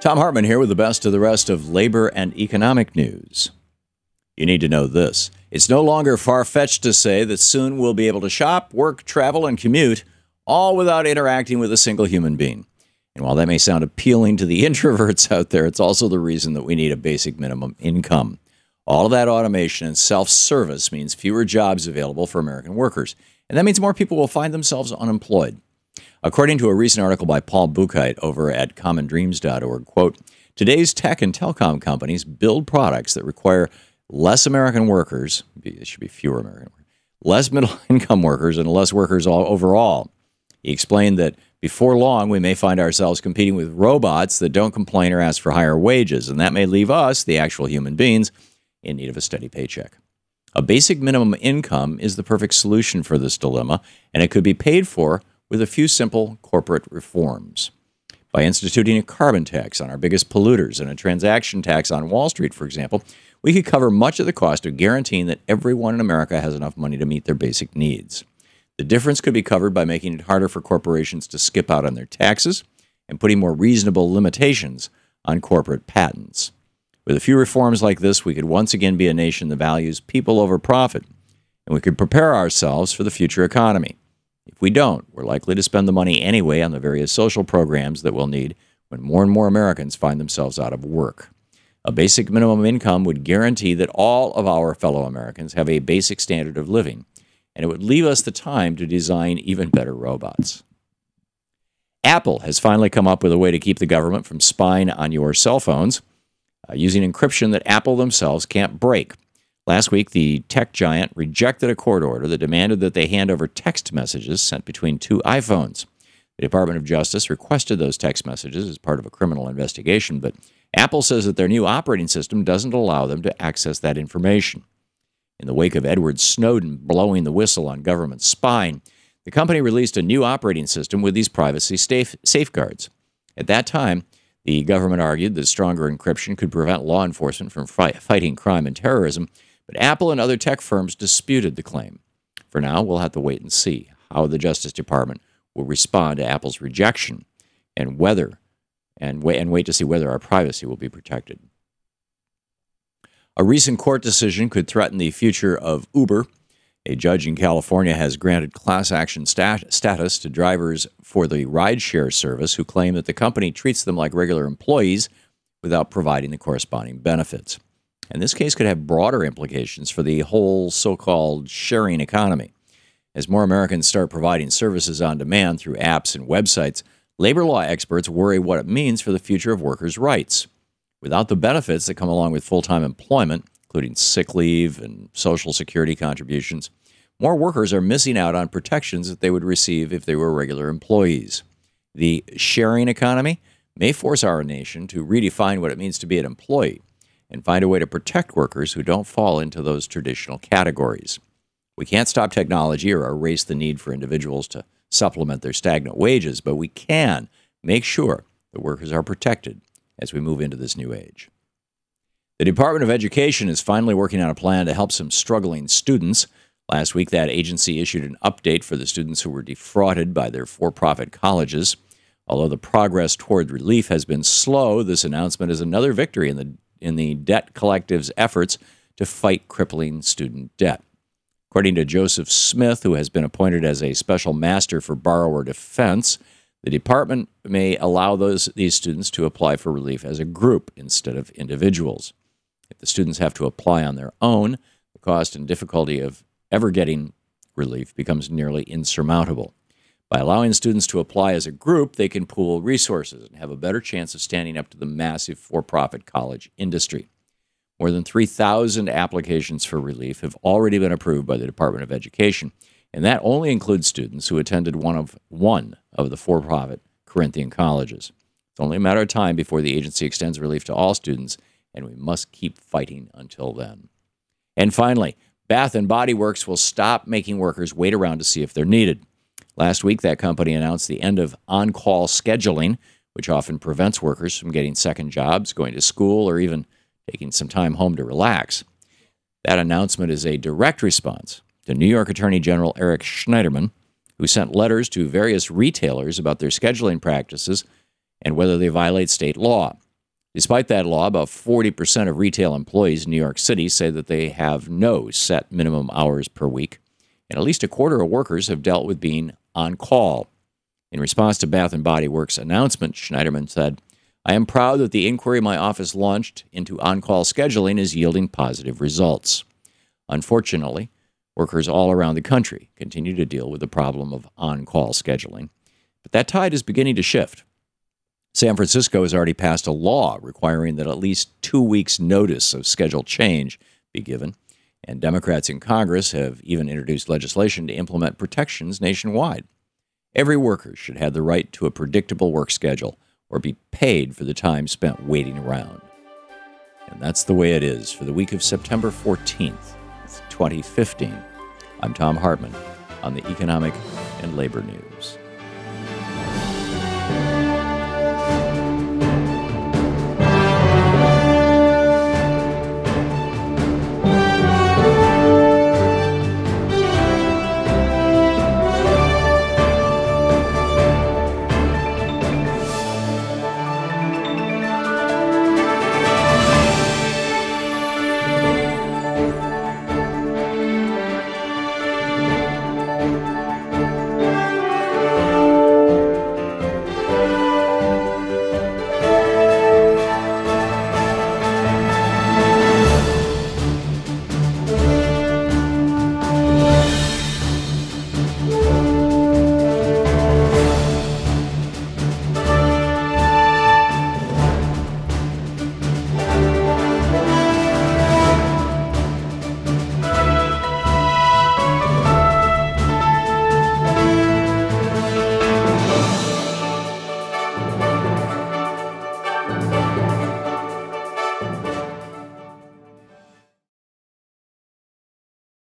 Thom Hartmann here with the best of the rest of labor and economic news. You need to know this. It's no longer far-fetched to say that soon we'll be able to shop, work, travel, and commute, all without interacting with a single human being. And while that may sound appealing to the introverts out there, it's also the reason that we need a basic minimum income. All of that automation and self-service means fewer jobs available for American workers. And that means more people will find themselves unemployed. According to a recent article by Paul Buchheit over at commondreams.org, quote, today's tech and telecom companies build products that require less American workers, it should be fewer American workers, less middle-income workers, and less workers overall. He explained that before long, we may find ourselves competing with robots that don't complain or ask for higher wages, and that may leave us, the actual human beings, in need of a steady paycheck. A basic minimum income is the perfect solution for this dilemma, and it could be paid for with a few simple corporate reforms. By instituting a carbon tax on our biggest polluters and a transaction tax on Wall Street, for example, we could cover much of the cost of guaranteeing that everyone in America has enough money to meet their basic needs. The difference could be covered by making it harder for corporations to skip out on their taxes and putting more reasonable limitations on corporate patents. With a few reforms like this, we could once again be a nation that values people over profit, and we could prepare ourselves for the future economy. If we don't, we're likely to spend the money anyway on the various social programs that we'll need when more and more Americans find themselves out of work. A basic minimum income would guarantee that all of our fellow Americans have a basic standard of living, and it would leave us the time to design even better robots. Apple has finally come up with a way to keep the government from spying on your cell phones using encryption that Apple themselves can't break. Last week, the tech giant rejected a court order that demanded that they hand over text messages sent between two iPhones. The Department of Justice requested those text messages as part of a criminal investigation, but Apple says that their new operating system doesn't allow them to access that information. In the wake of Edward Snowden blowing the whistle on government spying, the company released a new operating system with these privacy safeguards. At that time, the government argued that stronger encryption could prevent law enforcement from fighting crime and terrorism, but Apple and other tech firms disputed the claim. For now, we'll have to wait and see how the Justice Department will respond to Apple's rejection and wait to see whether our privacy will be protected. A recent court decision could threaten the future of Uber. A judge in California has granted class action status to drivers for the rideshare service who claim that the company treats them like regular employees without providing the corresponding benefits. And this case could have broader implications for the whole so-called sharing economy. As more Americans start providing services on demand through apps and websites, labor law experts worry what it means for the future of workers' rights. Without the benefits that come along with full-time employment, including sick leave and Social Security contributions, more workers are missing out on protections that they would receive if they were regular employees. The sharing economy may force our nation to redefine what it means to be an employee and find a way to protect workers who don't fall into those traditional categories. We can't stop technology or erase the need for individuals to supplement their stagnant wages, but we can make sure that workers are protected as we move into this new age. The Department of Education is finally working on a plan to help some struggling students. Last week, that agency issued an update for the students who were defrauded by their for-profit colleges. Although the progress toward relief has been slow, this announcement is another victory in the debt collective's efforts to fight crippling student debt. According to Joseph Smith, who has been appointed as a special master for borrower defense, the department may allow these students to apply for relief as a group instead of individuals. If the students have to apply on their own, the cost and difficulty of ever getting relief becomes nearly insurmountable. By allowing students to apply as a group, they can pool resources and have a better chance of standing up to the massive for-profit college industry. More than 3,000 applications for relief have already been approved by the Department of Education, and that only includes students who attended one of the for-profit Corinthian colleges. It's only a matter of time before the agency extends relief to all students, and we must keep fighting until then. And finally, Bath & Body Works will stop making workers wait around to see if they're needed. Last week, that company announced the end of on-call scheduling, which often prevents workers from getting second jobs, going to school, or even taking some time home to relax. That announcement is a direct response to New York Attorney General Eric Schneiderman, who sent letters to various retailers about their scheduling practices and whether they violate state law. Despite that law, about 40% of retail employees in New York City say that they have no set minimum hours per week, and at least a quarter of workers have dealt with being on call. In response to Bath & Body Works' announcement, Schneiderman said, "I am proud that the inquiry my office launched into on-call scheduling is yielding positive results. Unfortunately, workers all around the country continue to deal with the problem of on-call scheduling, but that tide is beginning to shift. San Francisco has already passed a law requiring that at least 2 weeks' notice of schedule change be given, and Democrats in Congress have even introduced legislation to implement protections nationwide. Every worker should have the right to a predictable work schedule or be paid for the time spent waiting around." And that's the way it is for the week of September 14th, 2015. I'm Thom Hartmann on the Economic and Labor News.